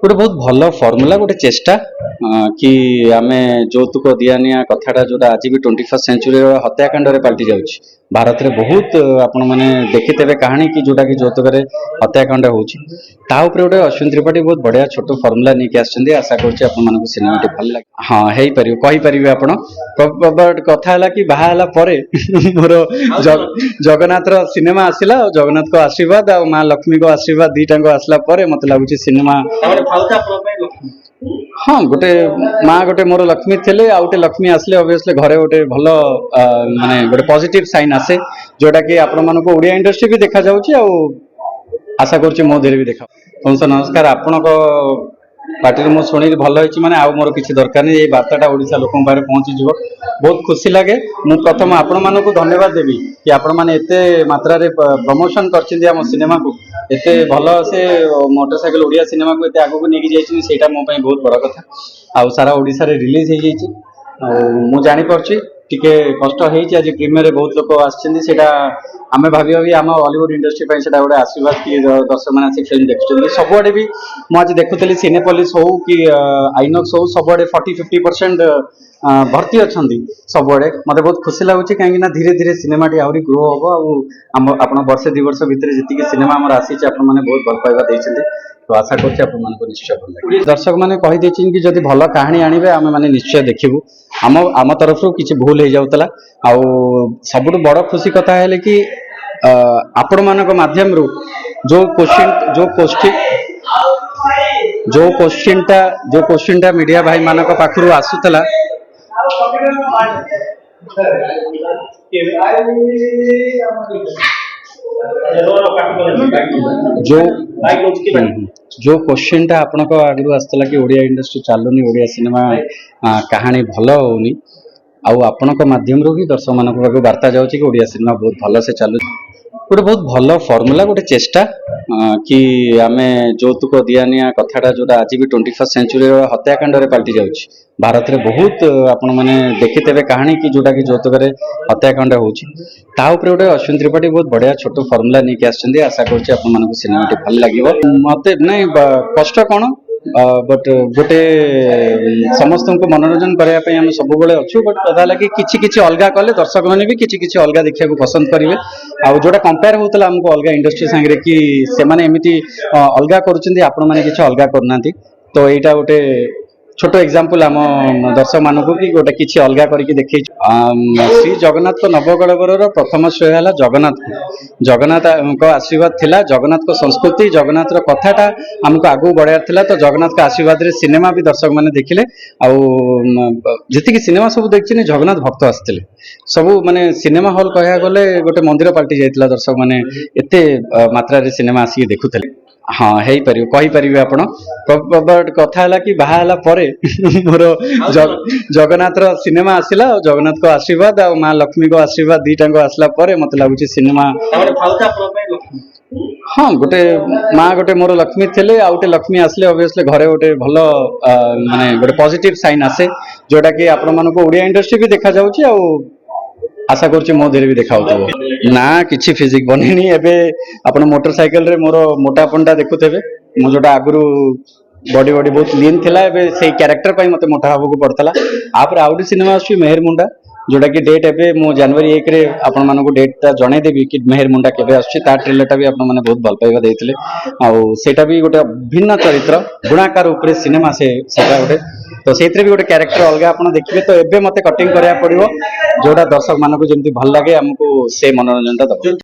गोटे बहुत भल फर्मुला गोटे चेष्टा कि आम যৌতুକ दियानिया कथाटा जोटा आज भी 21st सेंचुरी हत्याकांड पलटि जाऊँगी भारत में बहुत आपण मैंने देखिथे कहानी कि जोटा कि যৌতুक हत्याकांड होउछि गोटे अश्विन त्रिपाठी बहुत बढ़िया छोट फर्मुला नहीं आसछन्ती आशा करुच्ची आपन सिनेमा भल लगे हाँ है कही पारिबे आपण कथा है कि बाहा परे मोर जगन्नाथ सिनेमा आसला जगन्नाथ को आशीर्वाद आ माँ लक्ष्मी को आशीर्वाद दीटा आसला मत लगुच सिनेमा हाँ गोटे माँ गोटे मोर लक्ष्मी थे आउटे लक्ष्मी आसले ऑब्वियसली घरे गोटे भल माने गोटे पॉजिटिव साइन आसे जोटा कि आपण मानको ओडिया इंडस्ट्री भी देखा जाउची आ आशा करुच्ची मो देर भी देखा सर नमस्कार आपण पार्टी मु शुणी भल होती मैंने आउ मोर किसी दरकार नहीं ये बार्ताटा ओडिशा लोक पाखे पहुँची जीव बहुत खुशी लगे मु प्रथम आपण मानक धन्यवाद देवी कि आपण मैंने एते मात्रा रे प्रमोशन करछिंदी हम सिनेमा को एते भल से मोटरसाइकिल ओडिया सिनेमा को एते आगु को लेके जाइछिन सेटा मो पई बहुत बड़ कथा आ सारा ओडिशा रे रिलीज हो जाइछि मु जानि परछि टिके कष्ट होइछि आज प्रीमियर रे बहुत लोक आछिन सेटा आमे भाभी भाभी आम हॉलीवुड इंडस्ट्री पे सेटा गोटे आशीर्वाद कि दर्शक मैंने आसी फिल्म देखुछन सबुआडे भी मुझे देखुली सिनेपोलिस हो कि आइनॉक्स हो सबुआडे 40-50% भर्ती अच्छा सबुआडे मत बहुत खुशी लगुच कहीं धीरे धीरे सिनेमा आहरी ग्रो हम आप वर्षे 2 वर्ष भितर जी सिनेमा आम आसी मैंने बहुत भल पाइबा देते तो आशा कर निश्चय भल लगे दर्शक मैंने कहीदे कि जब भल कहानी आने आम मैंने निश्चय देखू आम तरफ किसी भूल हो जाऊला सबुठ बड़ खुशी कथा है कि आपण मानक माध्यम जो क्वेश्चन टा मीडिया भाई मानक पाखरु आसुतला जो क्वेश्चन टा आपण आगु आसला कि ओडिया इंडस्ट्री चलुनी ओडिया सिनेमा कहानी भल होनी आपण माध्यम भी दर्शक मान वार्ता जाऊँगी कि ओडिया सिनेमा बहुत भल से चलु गोटे बहुत भल फर्मुला गोटे चेष्टा कि आम যৌতুক दियानिया कथाटा जोटा आज भी 21st सेंचुरी हत्याकांड पलटि जाऊँगी भारत में बहुत आपण मैंने देखिथे कहानी कि जोटा कि যৌতুक हत्याकांड होउछि गोटे अश्विन त्रिपाठी बहुत बढ़िया छोट फर्मुला नहीं आसछन्ती आशा करुच्ची आपन सिनेमा भल लगे मत नहीं कष्ट कौन बट गोटे समस्त को मनोरंजन करने आम सब अच्छु बट कथा लगे कि अलग कले दर्शक मैंने भी कि अलग देखा पसंद करेंगे आउ जोटा कंपेयर होता आमको अलग इंडस्ट्री सांगे कि से एमती अलग कर अलग करना तो यहाँ गोटे छोट एग्जांपल आम दर्शक मानक कि गोटे किसी अलग करके देखे श्री जगन्नाथ को नवकलेवर प्रथम श्रेय है जगन्नाथ को आशीर्वाद थिला जगन्नाथ को संस्कृति जगन्नाथ कथाटा आमको आगू बढ़ार तो जगन्नाथ का आशीर्वाद रे सिनेमा भी दर्शक मैंने देखिले जी सिनेमा सब देखी जगन्नाथ भक्त आसते सब माने सिनेमा हॉल कह गले गोटे मंदिर पलटि जाइए दर्शक मैंने एते मात्रा रे सिनेमा आसिक देखुले हाँ है कही पारिबे आपण कथा है कि बाहा परे मोर जगन्नाथ सिनेमा आसला जगन्नाथ को आशीर्वाद आ माँ लक्ष्मी को आशीर्वाद दीटा आसला मत लगुच सिनेमा हाँ गोटे माँ गोटे मोर लक्ष्मी थे आउटे लक्ष्मी आसले ऑब्वियसली घरे गोटे भल माने गोटे पॉजिटिव साइन आसे जोटा कि आपण मानको ओडिया इंडस्ट्री भी देखा जाउची आ आशा करुच्ची मो देर भी देखा ना किसी फिजिक बनी एवं मोटरसाइकिल रे मोर मोटापनटा देखुथे मो जोटा आगु बॉडी बहुत लीन थिला से क्यारेक्टर मत मोटा हाँ पड़ता आप आउटे सिनेमा आसुची मेहर मुंडा जोटा कि डेट एवं मु जनवरी 1 रे आपण मानक डेटा जनईदेवी कि मेहर मुंडा केबे आसुची ता ट्रेलरटा भी आपण माने बहुत भल पाइबा देइथिले आ सेटा भी गोटे भिन्न चरित्र गुणाकार ऊपर सिनेमा सेटा गोटे तो से भी गोटे क्यारेक्टर अलग आप देखिए तो एबे मते कटिंग करिया पड़िबो जोटा दर्शक मानक जेमती भल लगे हमको से मनोरंजन टा दबो।